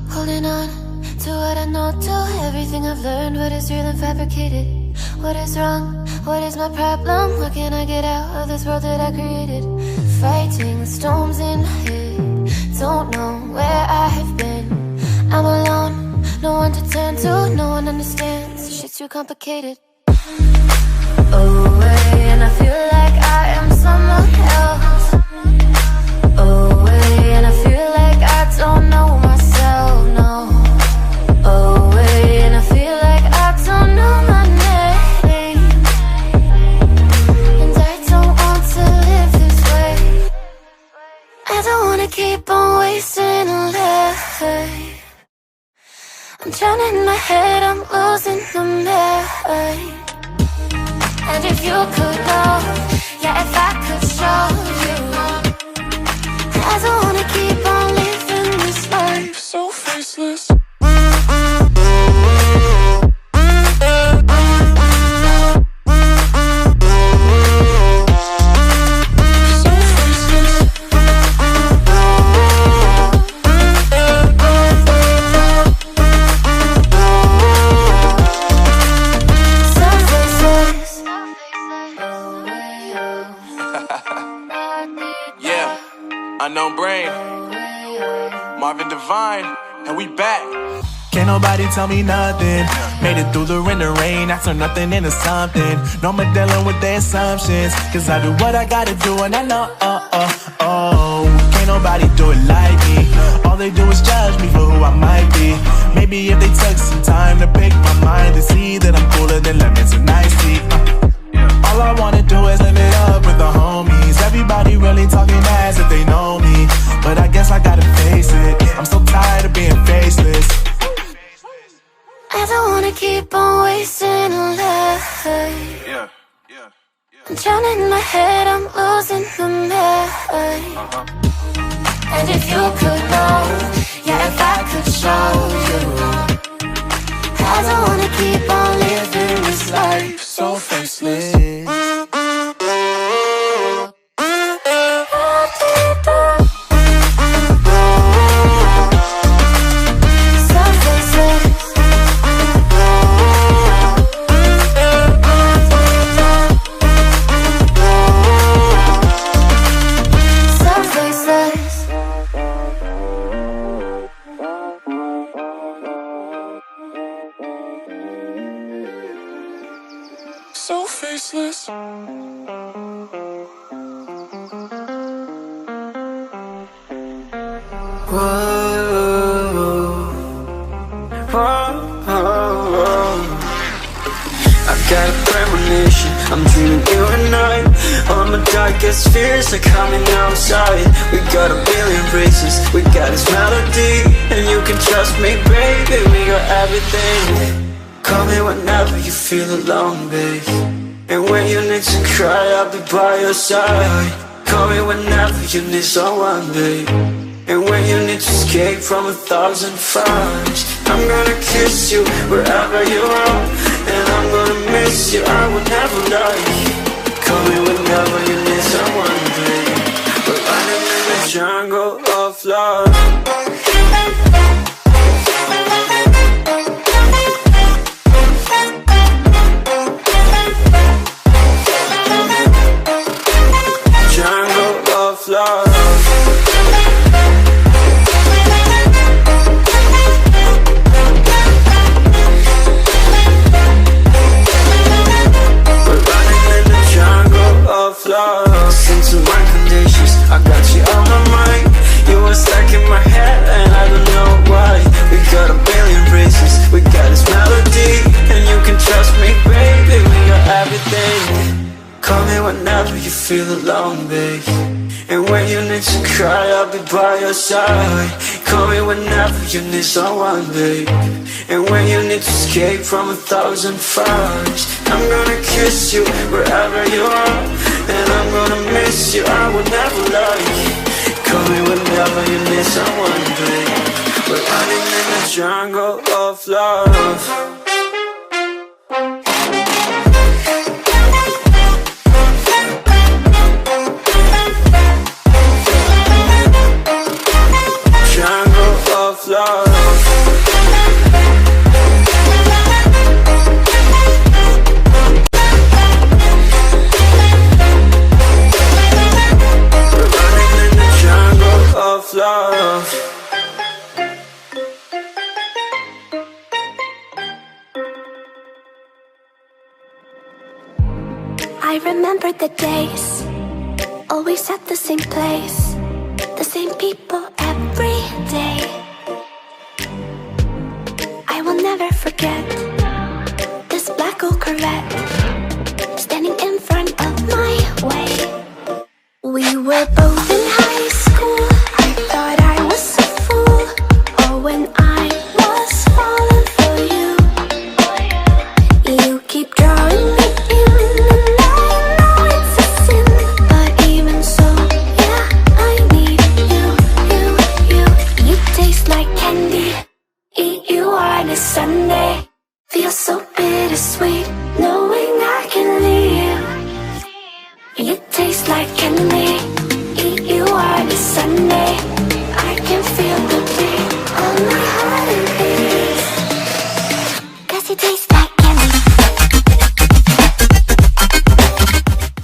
Holding on to what I know, to everything I've learned. What is real and fabricated? What is wrong? What is my problem? How can I get out of this world that I created? Fighting storms in my head, don't know where I have been. I'm alone, no one to turn to, no one understands. This shit's too complicated. Away, and I feel like I am someone else. Away, and I feel like I don't know myself, no. Away, and I feel like I don't know my name. And I don't want to live this way. I don't wanna keep on wasting life. I'm drowning in my head, I'm losing the mind. And if you could know, yeah, if I could show you, I don't wanna keep on living this life so faceless. Unknown Brain, Marvin Divine, and we back. Can't nobody tell me nothing. Made it through the rain, I turn nothing into something. No more dealing with their assumptions, cause I do what I gotta do and I know, can't nobody do it like me. All they do is judge me for who I might be. Maybe if they took some time to pick my mind and see that I'm cooler than lemons and iced tea. All I wanna do is live it up with the homies. Everybody really talking ass if they know me, but I guess I gotta face it. I'm so tired of being faceless. I don't wanna keep on wasting life. I'm drowning in my head, I'm losing the mind. And if you could know, yeah, if I could show you, I don't wanna keep on living this life so faceless. So faceless. I got a premonition, I'm dreaming you and I. All my darkest fears are coming outside. We got a billion races, we got this melody. And you can trust me, baby, we got everything. Call me whenever you feel alone, babe. And when you need to cry, I'll be by your side. Call me whenever you need someone, babe. And when you need to escape from 1,000 fires, I'm gonna kiss you wherever you are. And I'm gonna miss you, I will never lie. Call me whenever you need someone, babe. We're running in the jungle of love. Listen to my conditions, I got you on my mind. You were stuck in my head and I don't know why. We got a billion races, we got this melody. And you can trust me, baby, we got everything. Call me whenever you feel alone, babe. And when you need to cry, I'll be by your side. Call me whenever you need someone, babe. And when you need to escape from 1,000 fires, I'm gonna kiss you wherever you are. And I'm gonna miss you, I will never lie. Call me whenever you need someone, babe. We're running in the jungle of love. Jungle of love. remember the days, always at the same place, the same people every day. I will never forget this black old Corvette standing in front of my way. We were both in high school. I thought I was a fool. Oh, when I was falling for you. You keep drawing me in, and I know it's a sin, but even so, yeah, I need you. You taste like candy. Eat you on a Sunday. Feels so bittersweet knowing I can leave. You taste like candy.